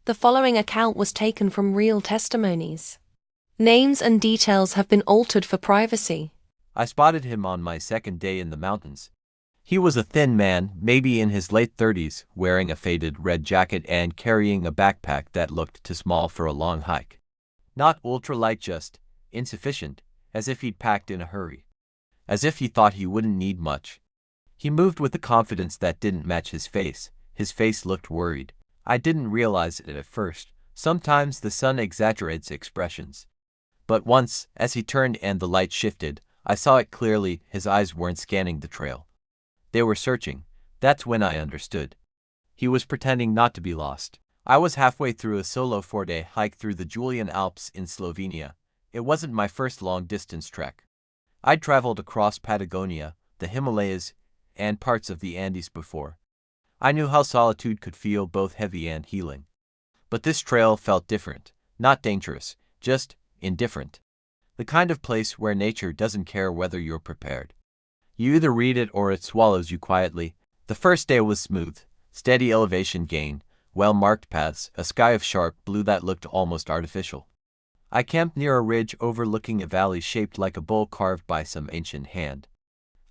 The following account was taken from real testimonies. Names and details have been altered for privacy. I spotted him on my second day in the mountains. He was a thin man, maybe in his late 30s, wearing a faded red jacket and carrying a backpack that looked too small for a long hike. Not ultralight, just insufficient, as if he'd packed in a hurry. As if he thought he wouldn't need much. He moved with a confidence that didn't match his face. His face looked worried. I didn't realize it at first. Sometimes the sun exaggerates expressions. But once, as he turned and the light shifted, I saw it clearly. His eyes weren't scanning the trail. They were searching. That's when I understood. He was pretending not to be lost. I was halfway through a solo 4-day hike through the Julian Alps in Slovenia. It wasn't my first long-distance trek. I'd traveled across Patagonia, the Himalayas, and parts of the Andes before. I knew how solitude could feel, both heavy and healing. But this trail felt different. Not dangerous, just indifferent. The kind of place where nature doesn't care whether you're prepared. You either read it or it swallows you quietly. The first day was smooth, steady elevation gain, well-marked paths, a sky of sharp blue that looked almost artificial. I camped near a ridge overlooking a valley shaped like a bowl carved by some ancient hand.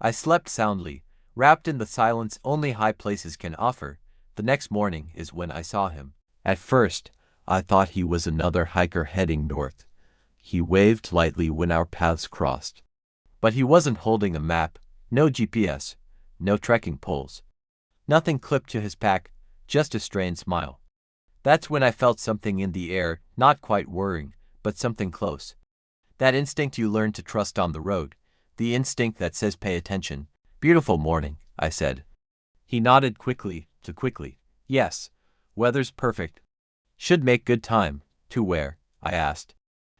I slept soundly, wrapped in the silence only high places can offer. The next morning is when I saw him. At first, I thought he was another hiker heading north. He waved lightly when our paths crossed. But he wasn't holding a map, no GPS, no trekking poles. Nothing clipped to his pack, just a strained smile. That's when I felt something in the air, not quite worrying, but something close. That instinct you learn to trust on the road, the instinct that says pay attention. "Beautiful morning," I said. He nodded quickly, too quickly. "Yes, weather's perfect." "Should make good time." "To where?" I asked.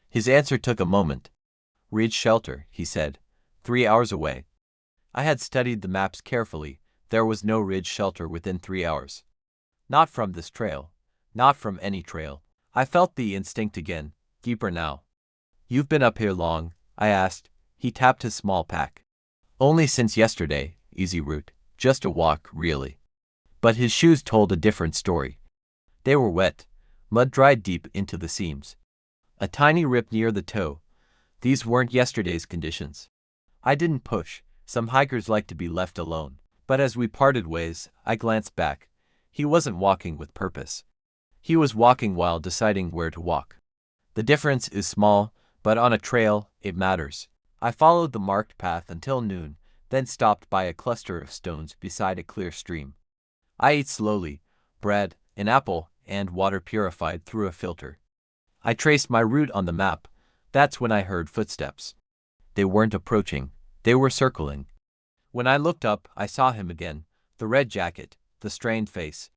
His answer took a moment. "Ridge shelter," he said. 3 hours away." I had studied the maps carefully. There was no ridge shelter within 3 hours. Not from this trail. Not from any trail. I felt the instinct again, deeper now. "You've been up here long?" I asked. He tapped his small pack. "Only since yesterday. Easy route. Just a walk, really." But his shoes told a different story. They were wet, mud dried deep into the seams. A tiny rip near the toe. These weren't yesterday's conditions. I didn't push. Some hikers like to be left alone. But as we parted ways, I glanced back. He wasn't walking with purpose. He was walking while deciding where to walk. The difference is small, but on a trail, it matters. I followed the marked path until noon, then stopped by a cluster of stones beside a clear stream. I ate slowly, bread, an apple, and water purified through a filter. I traced my route on the map. That's when I heard footsteps. They weren't approaching, they were circling. When I looked up, I saw him again, the red jacket, the strained face.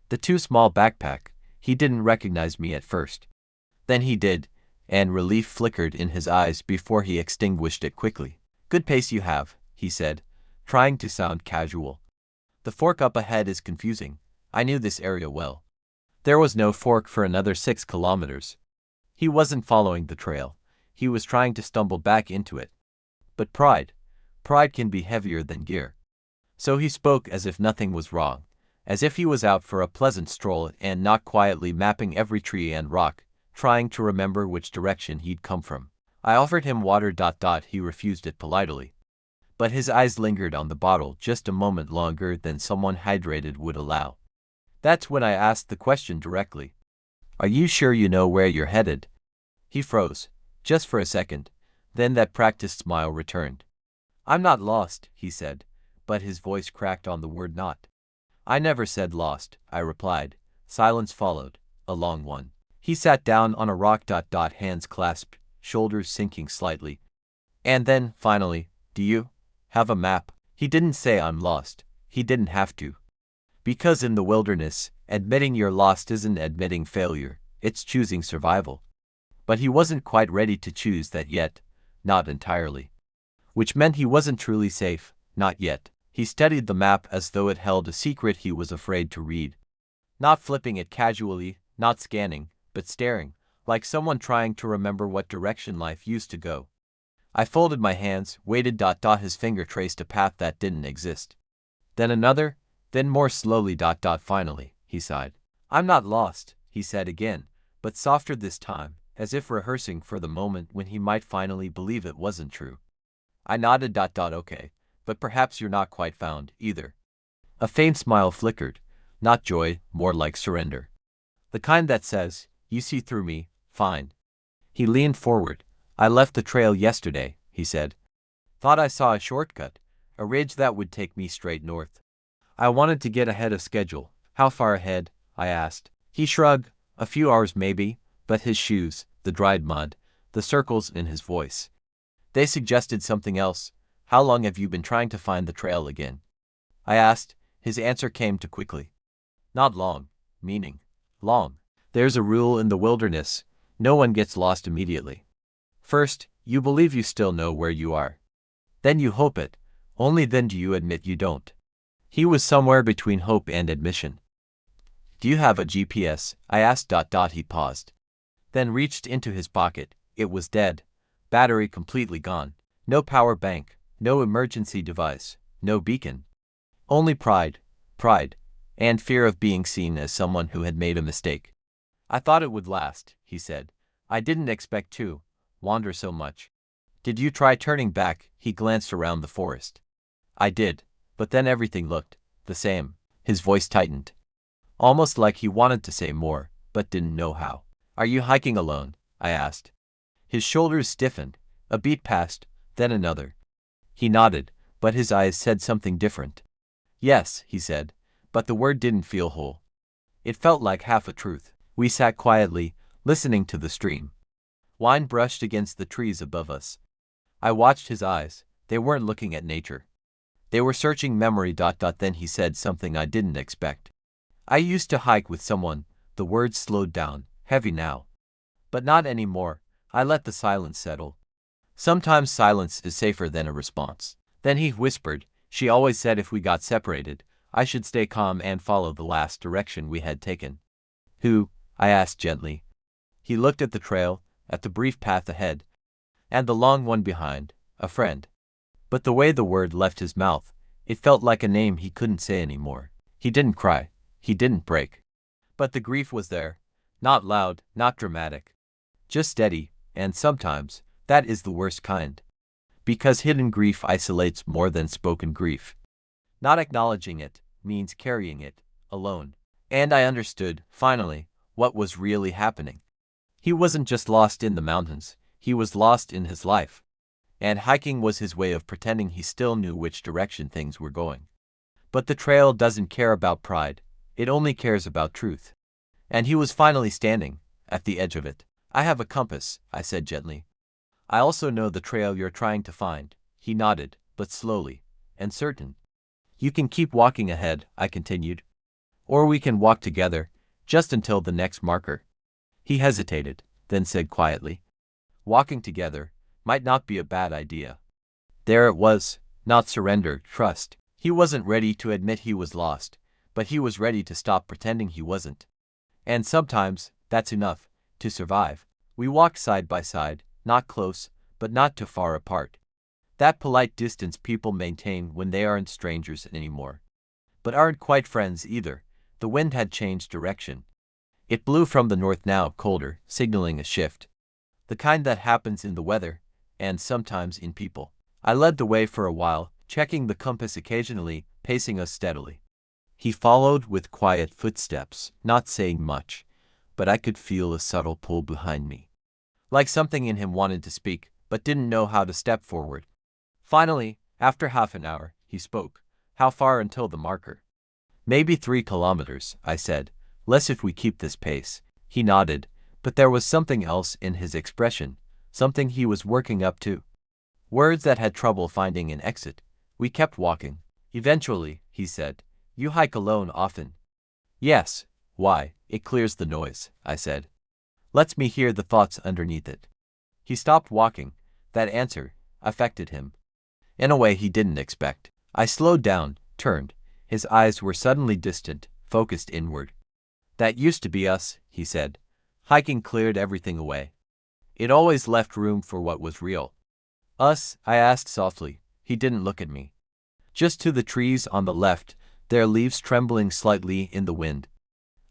The too small backpack. He didn't recognize me at first. Then he did, and relief flickered in his eyes before he extinguished it quickly. "Good pace you have," he said, trying to sound casual. "The fork up ahead is confusing." I knew this area well. There was no fork for another 6 kilometers. He wasn't following the trail. He was trying to stumble back into it. But pride can be heavier than gear. So he spoke as if nothing was wrong, as if he was out for a pleasant stroll and not quietly mapping every tree and rock, trying to remember which direction he'd come from. I offered him water. He refused it politely. But his eyes lingered on the bottle just a moment longer than someone hydrated would allow. That's when I asked the question directly. "Are you sure you know where you're headed?" He froze, just for a second. Then that practiced smile returned. "I'm not lost," he said, but his voice cracked on the word not. "I never said lost," I replied. Silence followed, a long one. He sat down on a rock. Hands clasped, shoulders sinking slightly. And then, finally, "Do you have a map?" He didn't say I'm lost. He didn't have to. Because in the wilderness, admitting you're lost isn't admitting failure, it's choosing survival. But he wasn't quite ready to choose that yet, not entirely. Which meant he wasn't truly safe, not yet. He studied the map as though it held a secret he was afraid to read. Not flipping it casually, not scanning, but staring, like someone trying to remember what direction life used to go. I folded my hands, waited. His finger traced a path that didn't exist. Then another, then more slowly. Finally, he sighed. "I'm not lost," he said again, but softer this time, as if rehearsing for the moment when he might finally believe it wasn't true. I nodded. Okay, but perhaps you're not quite found, either. A faint smile flickered, not joy, more like surrender. The kind that says, you see through me, fine. He leaned forward. I left the trail yesterday, he said. Thought I saw a shortcut, a ridge that would take me straight north. I wanted to get ahead of schedule. How far ahead? I asked. He shrugged. A few hours maybe, but his shoes, the dried mud, the circles in his voice. They suggested something else. How long have you been trying to find the trail again? I asked. His answer came too quickly. Not long, meaning long. There's a rule in the wilderness. No one gets lost immediately. First, you believe you still know where you are. Then you hope it. Only then do you admit you don't. He was somewhere between hope and admission. Do you have a GPS? I asked. He paused. Then reached into his pocket. It was dead. Battery completely gone. No power bank. No emergency device. No beacon. Only pride, and fear of being seen as someone who had made a mistake. I thought it would last, he said. I didn't expect to wander so much. Did you try turning back? He glanced around the forest. I did, but then everything looked the same. His voice tightened. Almost like he wanted to say more, but didn't know how. Are you hiking alone? I asked. His shoulders stiffened. A beat passed, then another. He nodded, but his eyes said something different. Yes, he said, but the word didn't feel whole. It felt like half a truth. We sat quietly, listening to the stream. Wind brushed against the trees above us. I watched his eyes. They weren't looking at nature. They were searching memory. Then he said something I didn't expect. I used to hike with someone. The words slowed down, heavy now. But not anymore. I let the silence settle. Sometimes silence is safer than a response. Then he whispered, she always said if we got separated, I should stay calm and follow the last direction we had taken. Who? I asked gently. He looked at the trail, at the brief path ahead, and the long one behind, a friend. But the way the word left his mouth, it felt like a name he couldn't say anymore. He didn't cry. He didn't break. But the grief was there. Not loud, not dramatic. Just steady, and sometimes, that is the worst kind. Because hidden grief isolates more than spoken grief. Not acknowledging it means carrying it, alone. And I understood, finally, what was really happening. He wasn't just lost in the mountains, he was lost in his life. And hiking was his way of pretending he still knew which direction things were going. But the trail doesn't care about pride, it only cares about truth. And he was finally standing, at the edge of it. I have a compass, I said gently. I also know the trail you're trying to find. He nodded, but slowly, and certain. You can keep walking ahead, I continued. Or we can walk together, just until the next marker. He hesitated, then said quietly. Walking together might not be a bad idea. There it was, not surrender, trust. He wasn't ready to admit he was lost, but he was ready to stop pretending he wasn't. And sometimes, that's enough, to survive. We walked side by side, not close, but not too far apart. That polite distance people maintain when they aren't strangers anymore. But aren't quite friends either. The wind had changed direction. It blew from the north now, colder, signaling a shift. The kind that happens in the weather, and sometimes in people. I led the way for a while, checking the compass occasionally, pacing us steadily. He followed with quiet footsteps, not saying much, but I could feel a subtle pull behind me. Like something in him wanted to speak, but didn't know how to step forward. Finally, after half an hour, he spoke. How far until the marker? Maybe 3 kilometers, I said. Less if we keep this pace. He nodded, but there was something else in his expression, something he was working up to. Words that had trouble finding an exit. We kept walking. Eventually, he said, you hike alone often. Yes. Why? It clears the noise, I said. Lets me hear the thoughts underneath it. He stopped walking. That answer affected him. In a way he didn't expect. I slowed down, turned. His eyes were suddenly distant, focused inward. That used to be us, he said. Hiking cleared everything away. It always left room for what was real. Us? I asked softly. He didn't look at me. Just to the trees on the left, their leaves trembling slightly in the wind.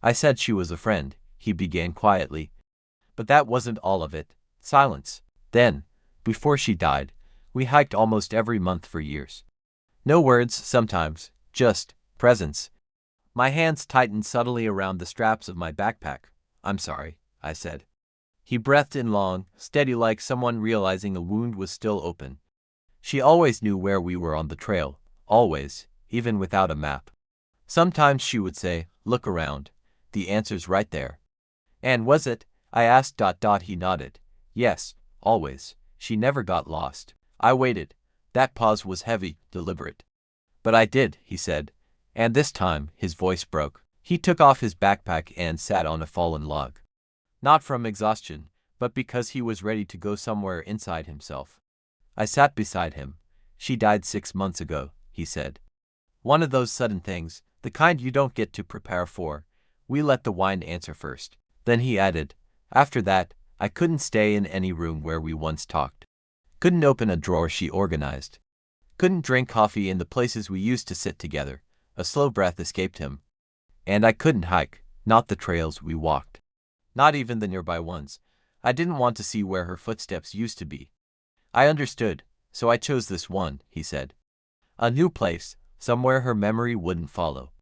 I said she was a friend, he began quietly. But that wasn't all of it. Silence. Then, before she died, we hiked almost every month for years. No words, sometimes, just presence. My hands tightened subtly around the straps of my backpack. "I'm sorry," I said. He breathed in long, steady, like someone realizing a wound was still open. She always knew where we were on the trail, always, even without a map. Sometimes she would say, "Look around. The answer's right there." "And was it?" I asked. He nodded. "Yes, always. She never got lost." I waited. That pause was heavy, deliberate. "But I did," he said. And this time, his voice broke. He took off his backpack and sat on a fallen log. Not from exhaustion, but because he was ready to go somewhere inside himself. I sat beside him. "She died 6 months ago," he said. One of those sudden things, the kind you don't get to prepare for. We let the wine answer first. Then he added, "After that, I couldn't stay in any room where we once talked. Couldn't open a drawer she organized. Couldn't drink coffee in the places we used to sit together." A slow breath escaped him. "And I couldn't hike, not the trails we walked. Not even the nearby ones. I didn't want to see where her footsteps used to be." I understood, "So I chose this one," he said. "A new place, somewhere her memory wouldn't follow.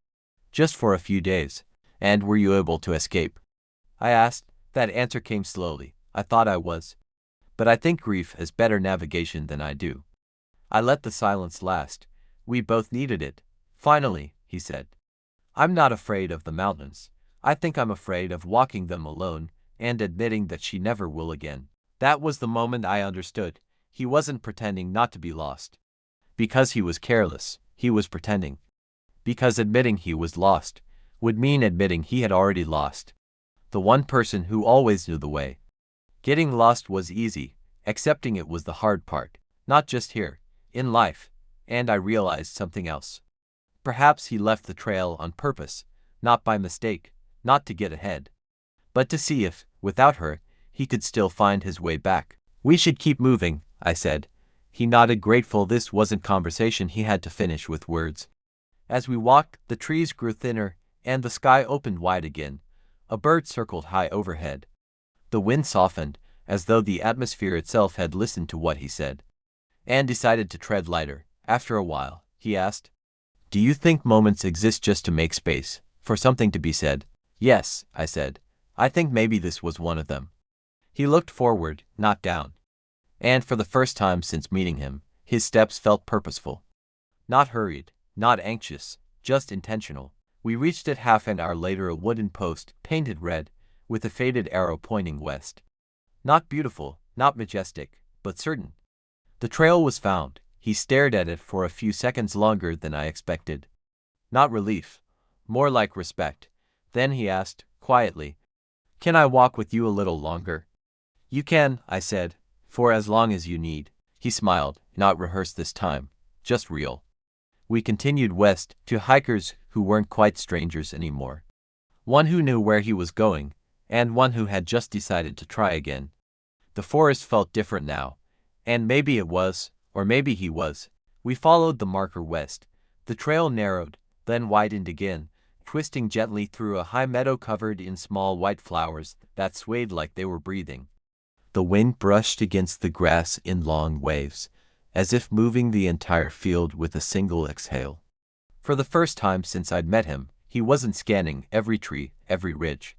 Just for a few days." "And were you able to escape?" I asked. That answer came slowly. "I thought I was. But I think grief has better navigation than I do." I let the silence last. We both needed it. "Finally," he said, "I'm not afraid of the mountains. I think I'm afraid of walking them alone and admitting that she never will again." That was the moment I understood. He wasn't pretending not to be lost. Because he was careless, he was pretending. Because admitting he was lost would mean admitting he had already lost the one person who always knew the way. Getting lost was easy, accepting it was the hard part, not just here, in life. And I realized something else. Perhaps he left the trail on purpose, not by mistake, not to get ahead, but to see if, without her, he could still find his way back. "We should keep moving," I said. He nodded, grateful this wasn't conversation he had to finish with words. As we walked, the trees grew thinner, and the sky opened wide again. A bird circled high overhead. The wind softened, as though the atmosphere itself had listened to what he said, and decided to tread lighter. After a while, he asked, "Do you think moments exist just to make space for something to be said?" "Yes," I said. "I think maybe this was one of them." He looked forward, not down. And for the first time since meeting him, his steps felt purposeful. Not hurried, not anxious, just intentional. We reached it half an hour later, a wooden post, painted red, with a faded arrow pointing west. Not beautiful, not majestic, but certain. The trail was found. He stared at it for a few seconds longer than I expected. Not relief, more like respect. Then he asked, quietly, "Can I walk with you a little longer?" "You can," I said, "for as long as you need." He smiled, not rehearsed this time, just real. We continued west, to hikers who weren't quite strangers anymore. One who knew where he was going, and one who had just decided to try again. The forest felt different now, and maybe it was, or maybe he was. We followed the marker west. The trail narrowed, then widened again, twisting gently through a high meadow covered in small white flowers that swayed like they were breathing. The wind brushed against the grass in long waves, as if moving the entire field with a single exhale. For the first time since I'd met him, he wasn't scanning every tree, every ridge.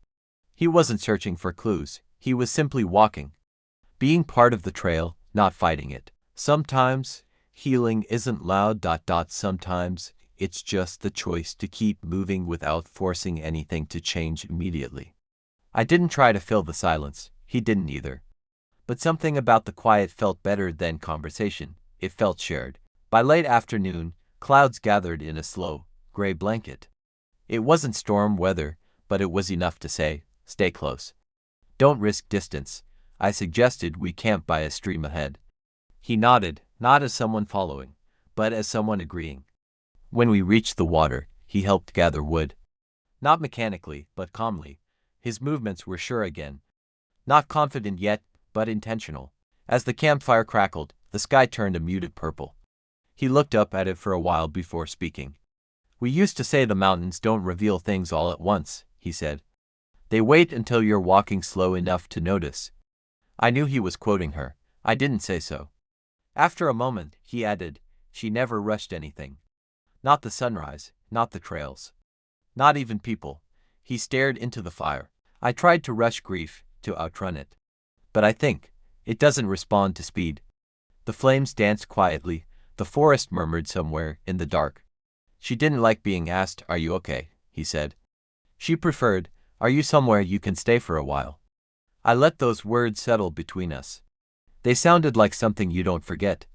He wasn't searching for clues. He was simply walking. Being part of the trail, not fighting it. Sometimes, healing isn't loud. Sometimes, it's just the choice to keep moving without forcing anything to change immediately. I didn't try to fill the silence. He didn't either. But something about the quiet felt better than conversation. It felt shared. By late afternoon, clouds gathered in a slow, gray blanket. It wasn't storm weather, but it was enough to say, "Stay close. Don't risk distance." I suggested we camp by a stream ahead. He nodded, not as someone following, but as someone agreeing. When we reached the water, he helped gather wood. Not mechanically, but calmly. His movements were sure again. Not confident yet, but intentional. As the campfire crackled, the sky turned a muted purple. He looked up at it for a while before speaking. "We used to say the mountains don't reveal things all at once," he said. They wait until you're walking slow enough to notice. I knew he was quoting her. I didn't say so. After a moment, he added, she never rushed anything. Not the sunrise, not the trails. Not even people. He stared into the fire. I tried to rush grief, to outrun it. But I think it doesn't respond to speed. The flames danced quietly, the forest murmured somewhere in the dark. She didn't like being asked, are you okay? He said. She preferred, are you somewhere you can stay for a while? I let those words settle between us. They sounded like something you don't forget.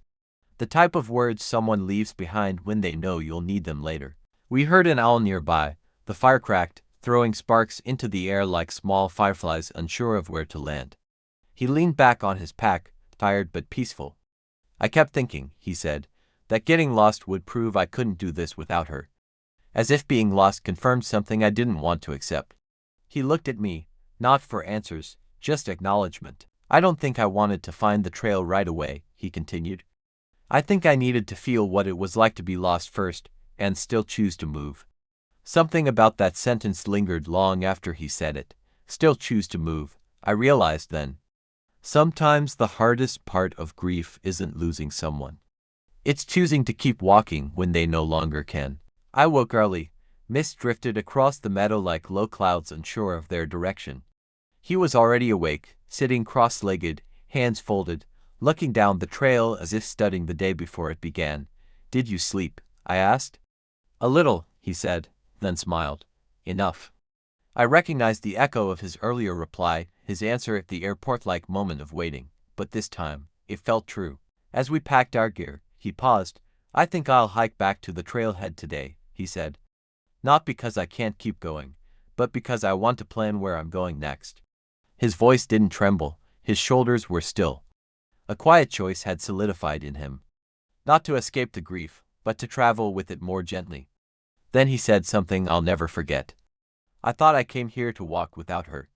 The type of words someone leaves behind when they know you'll need them later. We heard an owl nearby. The fire cracked, throwing sparks into the air like small fireflies unsure of where to land. He leaned back on his pack, tired but peaceful. I kept thinking, he said, that getting lost would prove I couldn't do this without her. As if being lost confirmed something I didn't want to accept. He looked at me, not for answers, just acknowledgement. I don't think I wanted to find the trail right away, he continued. I think I needed to feel what it was like to be lost first, and still choose to move. Something about that sentence lingered long after he said it. Still choose to move, I realized then. Sometimes the hardest part of grief isn't losing someone. It's choosing to keep walking when they no longer can. I woke early. Mist drifted across the meadow like low clouds unsure of their direction. He was already awake, sitting cross-legged, hands folded, looking down the trail as if studying the day before it began. Did you sleep? I asked. A little, he said, then smiled. Enough. I recognized the echo of his earlier reply, his answer at the airport-like moment of waiting, but this time, it felt true. As we packed our gear, he paused. I think I'll hike back to the trailhead today, he said. Not because I can't keep going, but because I want to plan where I'm going next. His voice didn't tremble, his shoulders were still. A quiet choice had solidified in him. Not to escape the grief, but to travel with it more gently. Then he said something I'll never forget. I thought I came here to walk without her.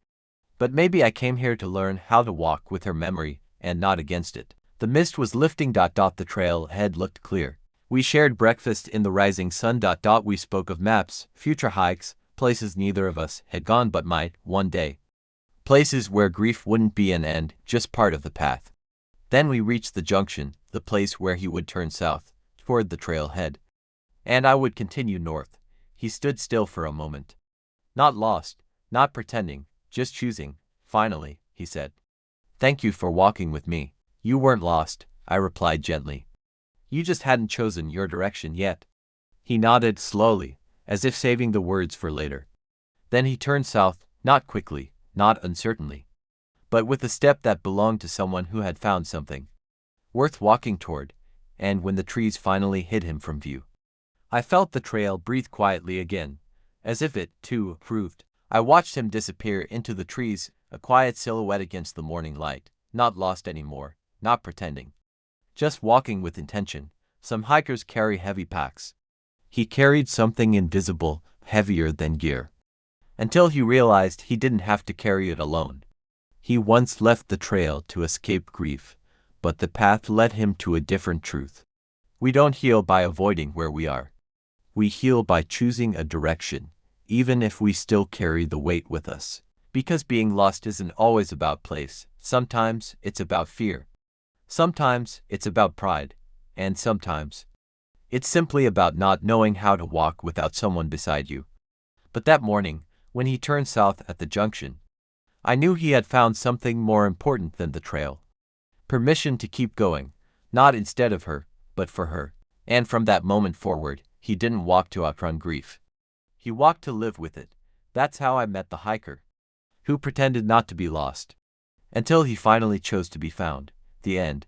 But maybe I came here to learn how to walk with her memory, and not against it. The mist was lifting. The trail ahead looked clear. We shared breakfast in the rising sun. We spoke of maps, future hikes, places neither of us had gone but might, one day. Places where grief wouldn't be an end, just part of the path. Then we reached the junction, the place where he would turn south, toward the trailhead. And I would continue north. He stood still for a moment. Not lost, not pretending, just choosing. Finally, he said. Thank you for walking with me. You weren't lost, I replied gently. You just hadn't chosen your direction yet. He nodded slowly, as if saving the words for later. Then he turned south, not quickly, not uncertainly, but with a step that belonged to someone who had found something worth walking toward, and when the trees finally hid him from view, I felt the trail breathe quietly again, as if it, too, approved. I watched him disappear into the trees, a quiet silhouette against the morning light, not lost anymore, not pretending. Just walking with intention. Some hikers carry heavy packs. He carried something invisible, heavier than gear. Until he realized he didn't have to carry it alone. He once left the trail to escape grief, but the path led him to a different truth. We don't heal by avoiding where we are. We heal by choosing a direction, even if we still carry the weight with us. Because being lost isn't always about place. Sometimes it's about fear. Sometimes it's about pride. And sometimes it's simply about not knowing how to walk without someone beside you. But that morning, when he turned south at the junction, I knew he had found something more important than the trail. Permission to keep going, not instead of her, but for her. And from that moment forward, he didn't walk to outrun grief. He walked to live with it. That's how I met the hiker, who pretended not to be lost, until he finally chose to be found. The end.